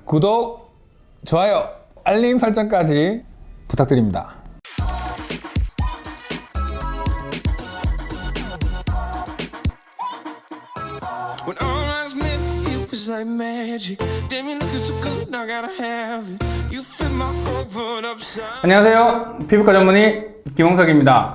구독, 좋아요, 알림 설정까지 부탁드립니다. When all eyes met, it was like magic. Damn, you looking so good, I gotta have it. You fit my whole world upside. 안녕하세요. 피부과 전문의 김홍석입니다.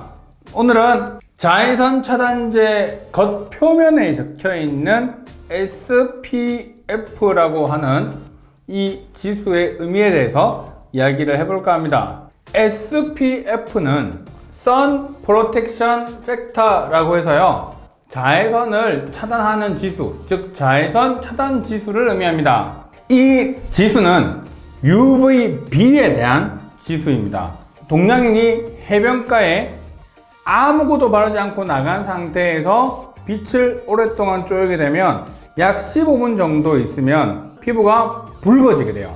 오늘은 자외선 차단제 겉표면에 적혀있는 SPF라고 하는 이 지수의 의미에 대해서 이야기를 해볼까 합니다. SPF는 Sun Protection Factor라고 해서요, 자외선을 차단하는 지수, 즉 자외선 차단 지수를 의미합니다. 이 지수는 UVB에 대한 지수입니다. 동양인이 해변가에 아무것도 바르지 않고 나간 상태에서 빛을 오랫동안 쬐게 되면 약 15분 정도 있으면 피부가 붉어지게 돼요.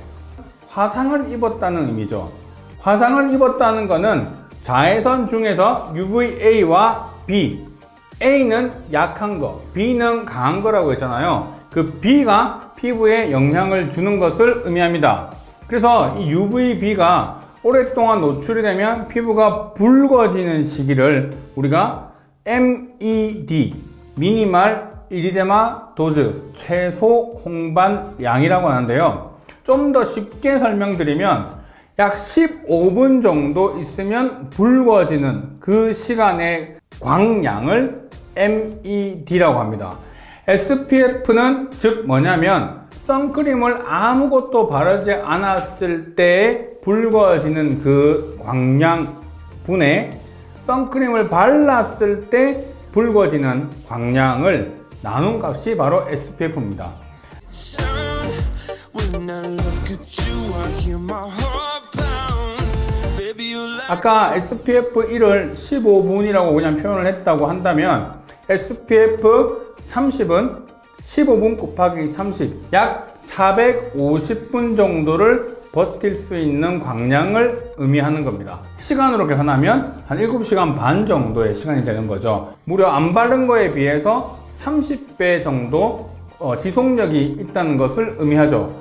화상을 입었다는 의미죠. 화상을 입었다는 것은 자외선 중에서 UVA와 B, A는 약한 거, B는 강한 거라고 했잖아요. 그 B가 피부에 영향을 주는 것을 의미합니다. 그래서 이 UVB가 오랫동안 노출이 되면 피부가 붉어지는 시기를 우리가 MED, 미니멀 이리데마 도즈, 최소 홍반량이라고 하는데요. 좀 더 쉽게 설명드리면 약 15분 정도 있으면 붉어지는 그 시간의 광량을 MED라고 합니다. SPF는 즉 뭐냐면 선크림을 아무것도 바르지 않았을 때 붉어지는 그 광량분에 선크림을 발랐을 때 붉어지는 광량을 나눈 값이 바로 SPF입니다. When I look at you, I hear my heart pound. Baby, you like. 아까 SPF1을 15분이라고 그냥 표현을 했다고 한다면 SPF 30은 15분 곱하기 30, 약 450분 정도를 버틸 수 있는 광량을 의미하는 겁니다. 시간으로 계산하면 한 7시간 반 정도의 시간이 되는 거죠. 무려 안 바른 거에 비해서 30배 정도 지속력이 있다는 것을 의미하죠.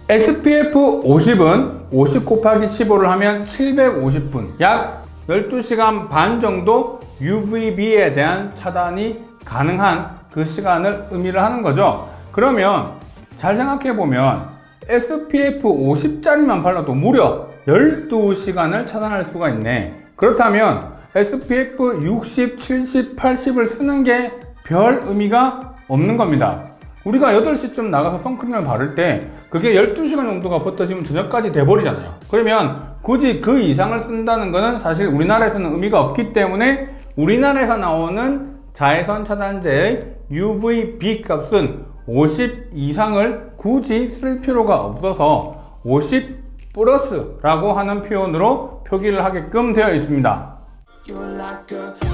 SPF 50은 50 곱하기 15를 하면 750분, 약 12시간 반 정도 UVB에 대한 차단이 가능한 그 시간을 의미를 하는 거죠. 그러면 잘 생각해 보면 SPF 50짜리만 발라도 무려 12시간을 차단할 수가 있네. 그렇다면 SPF 60, 70, 80을 쓰는 게 별 의미가 없는 겁니다. 우리가 8시쯤 나가서 선크림을 바를 때 그게 12시간 정도가 버텨지면 저녁까지 돼버리잖아요. 그러면 굳이 그 이상을 쓴다는 것은 사실 우리나라에서는 의미가 없기 때문에 우리나라에서 나오는 자외선 차단제의 UVB 값은 50 이상을 굳이 쓸 필요가 없어서 50 플러스라고 하는 표현으로 표기를 하게끔 되어 있습니다. You're like a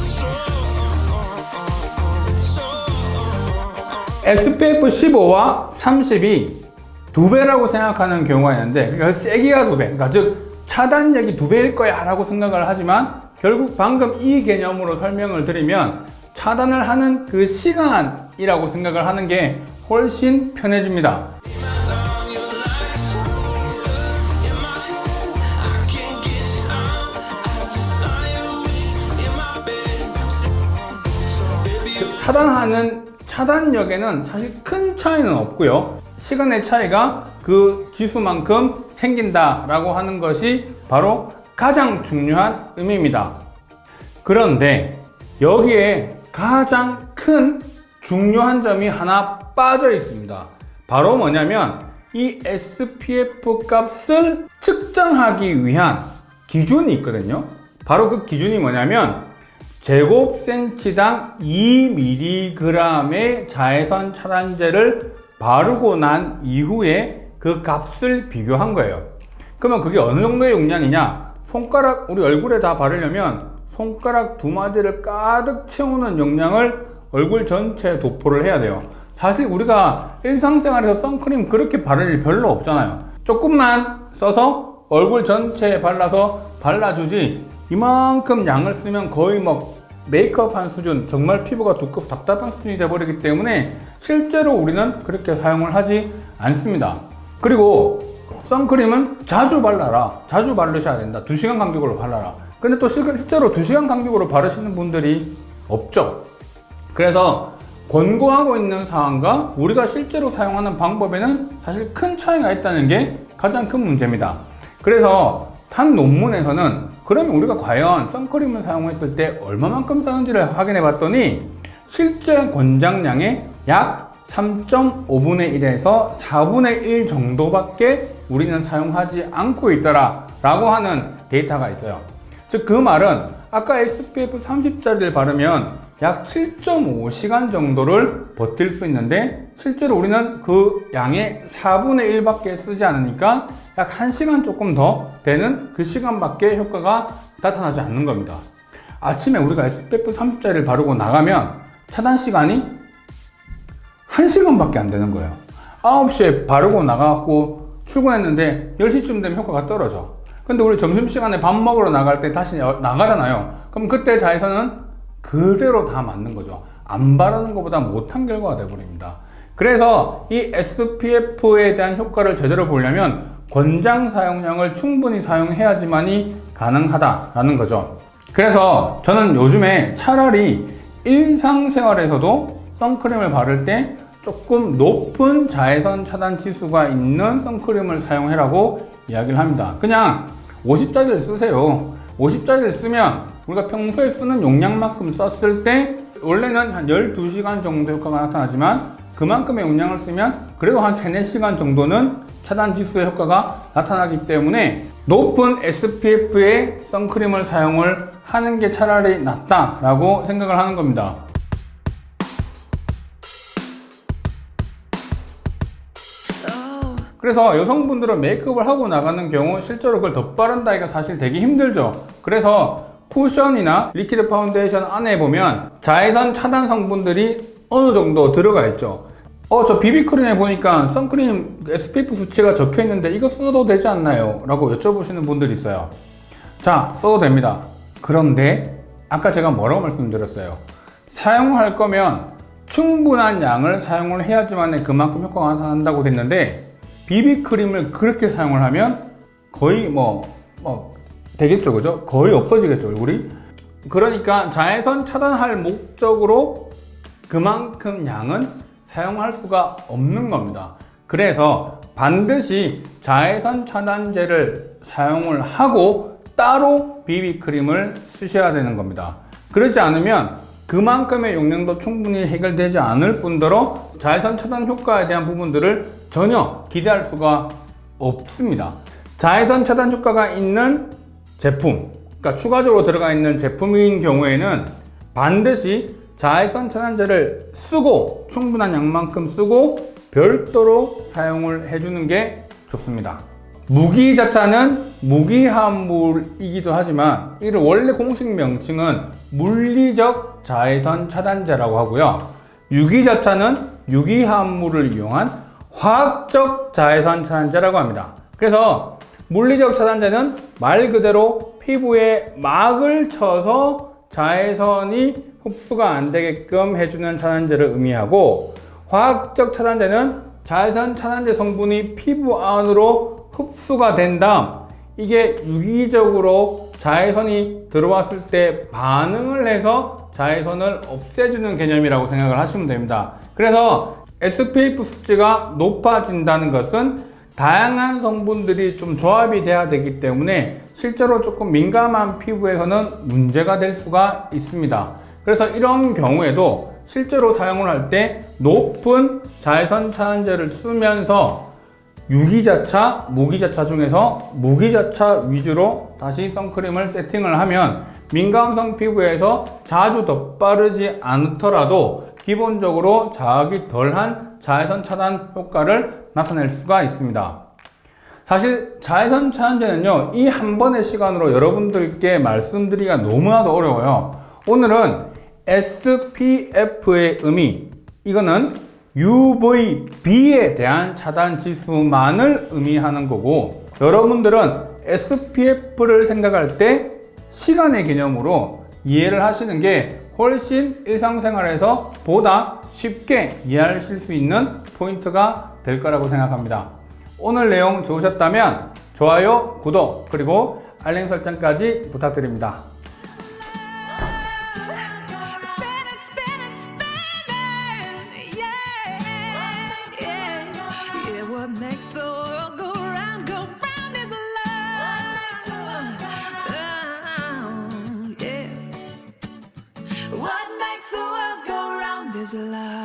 SPF 15와 30이 2배라고 생각하는 경우가 있는데, 그러니까 세기가 2배, 그러니까 즉 차단력이 2배일 거야 라고 생각을 하지만 결국 방금 이 개념으로 설명을 드리면 차단을 하는 그 시간이라고 생각을 하는 게 훨씬 편해집니다. 차단하는 차단력에는 사실 큰 차이는 없고요. 시간의 차이가 그 지수만큼 생긴다라고 하는 것이 바로 가장 중요한 의미입니다. 그런데 여기에 가장 큰 중요한 점이 하나 빠져 있습니다. 바로 뭐냐면 이 SPF 값을 측정하기 위한 기준이 있거든요. 바로 그 기준이 뭐냐면 제곱센치당 2mg의 자외선 차단제를 바르고 난 이후에 그 값을 비교한 거예요. 그러면 그게 어느 정도의 용량이냐? 손가락, 우리 얼굴에 다 바르려면 손가락 2마디를 가득 채우는 용량을 얼굴 전체에 도포를 해야 돼요. 사실 우리가 일상생활에서 선크림 그렇게 바를 일 별로 없잖아요. 조금만 써서 얼굴 전체에 발라주지 이만큼 양을 쓰면 거의 뭐 메이크업 한 수준, 정말 피부가 두껍고 답답한 수준이 되어버리기 때문에 실제로 우리는 그렇게 사용을 하지 않습니다. 그리고 선크림은 자주 발라라. 자주 바르셔야 된다. 2시간 간격으로 발라라. 근데 또 실제로 2시간 간격으로 바르시는 분들이 없죠. 그래서 권고하고 있는 사항과 우리가 실제로 사용하는 방법에는 사실 큰 차이가 있다는 게 가장 큰 문제입니다. 그래서 한 논문에서는 그러면 우리가 과연 선크림을 사용했을 때 얼마만큼 쓰는지를 확인해 봤더니 실제 권장량의 약 3.5분의 1에서 4분의 1 정도밖에 우리는 사용하지 않고 있더라 라고 하는 데이터가 있어요. 즉 그 말은 아까 SPF 30짜리를 바르면 약 7.5시간 정도를 버틸 수 있는데 실제로 우리는 그 양의 4분의 1밖에 쓰지 않으니까 약 1시간 조금 더 되는 그 시간밖에 효과가 나타나지 않는 겁니다. 아침에 우리가 SPF 30짜리를 바르고 나가면 차단 시간이 1시간밖에 안 되는 거예요. 9시에 바르고 나가고 출근했는데 10시쯤 되면 효과가 떨어져. 근데 우리 점심시간에 밥 먹으러 나갈 때 다시 나가잖아요. 그럼 그때 자외선은 그대로 다 맞는 거죠. 안 바르는 것보다 못한 결과가 되어버립니다. 그래서 이 SPF에 대한 효과를 제대로 보려면 권장 사용량을 충분히 사용해야지만이 가능하다라는 거죠. 그래서 저는 요즘에 차라리 일상생활에서도 선크림을 바를 때 조금 높은 자외선 차단 지수가 있는 선크림을 사용해라고 이야기를 합니다. 그냥 50짜리를 쓰세요. 50짜리를 쓰면 우리가 평소에 쓰는 용량만큼 썼을 때 원래는 한 12시간 정도 효과가 나타나지만 그만큼의 용량을 쓰면 그래도 한 3, 4시간 정도는 차단 지수의 효과가 나타나기 때문에 높은 SPF의 선크림을 사용을 하는 게 차라리 낫다라고 생각을 하는 겁니다. 그래서 여성분들은 메이크업을 하고 나가는 경우 실제로 그걸 덧바른다기가 사실 되게 힘들죠. 그래서 쿠션이나 리퀴드 파운데이션 안에 보면 자외선 차단 성분들이 어느 정도 들어가 있죠. 저 비비크림에 보니까 선크림 SPF 수치가 적혀 있는데 이거 써도 되지 않나요? 라고 여쭤보시는 분들이 있어요. 자, 써도 됩니다. 그런데 아까 제가 뭐라고 말씀드렸어요? 사용할 거면 충분한 양을 사용을 해야지만 그만큼 효과가 나타난다고 됐는데 비비크림을 그렇게 사용을 하면 거의 되겠죠, 그죠? 거의 없어지겠죠, 얼굴이? 그러니까 자외선 차단할 목적으로 그만큼 양은 사용할 수가 없는 겁니다. 그래서 반드시 자외선 차단제를 사용을 하고 따로 비비크림을 쓰셔야 되는 겁니다. 그렇지 않으면 그만큼의 용량도 충분히 해결되지 않을 뿐더러 자외선 차단 효과에 대한 부분들을 전혀 기대할 수가 없습니다. 자외선 차단 효과가 있는 제품, 그러니까 추가적으로 들어가 있는 제품인 경우에는 반드시 자외선 차단제를 쓰고 충분한 양만큼 쓰고 별도로 사용을 해주는 게 좋습니다. 무기자차는 무기화합물이기도 하지만 이를 원래 공식 명칭은 물리적 자외선 차단제라고 하고요. 유기자차는 유기화합물을 이용한 화학적 자외선 차단제라고 합니다. 그래서 물리적 차단제는 말 그대로 피부에 막을 쳐서 자외선이 흡수가 안 되게끔 해주는 차단제를 의미하고, 화학적 차단제는 자외선 차단제 성분이 피부 안으로 흡수가 된 다음 이게 유기적으로 자외선이 들어왔을 때 반응을 해서 자외선을 없애주는 개념이라고 생각을 하시면 됩니다. 그래서 SPF 수치가 높아진다는 것은 다양한 성분들이 좀 조합이 돼야 되기 때문에 실제로 조금 민감한 피부에서는 문제가 될 수가 있습니다. 그래서 이런 경우에도 실제로 사용을 할 때 높은 자외선 차단제를 쓰면서 유기자차, 무기자차 중에서 무기자차 위주로 다시 선크림을 세팅을 하면 민감성 피부에서 자주 덧바르지 않더라도 기본적으로 자극이 덜한 자외선 차단 효과를 나타낼 수가 있습니다. 사실 자외선 차단제는요, 이 한 번의 시간으로 여러분들께 말씀드리기가 너무나도 어려워요. 오늘은 SPF의 의미, 이거는 UVB에 대한 차단 지수만을 의미하는 거고, 여러분들은 SPF를 생각할 때 시간의 개념으로 이해를 하시는 게 훨씬 일상생활에서 보다 쉽게 이해하실 수 있는 포인트가 될 거라고 생각합니다. 오늘 내용 좋으셨다면 좋아요, 구독, 그리고 알림 설정까지 부탁드립니다. Spinning, spinning, spinning, yeah, yeah, yeah. What makes the world go round is love. Yeah. What makes the world go round is love.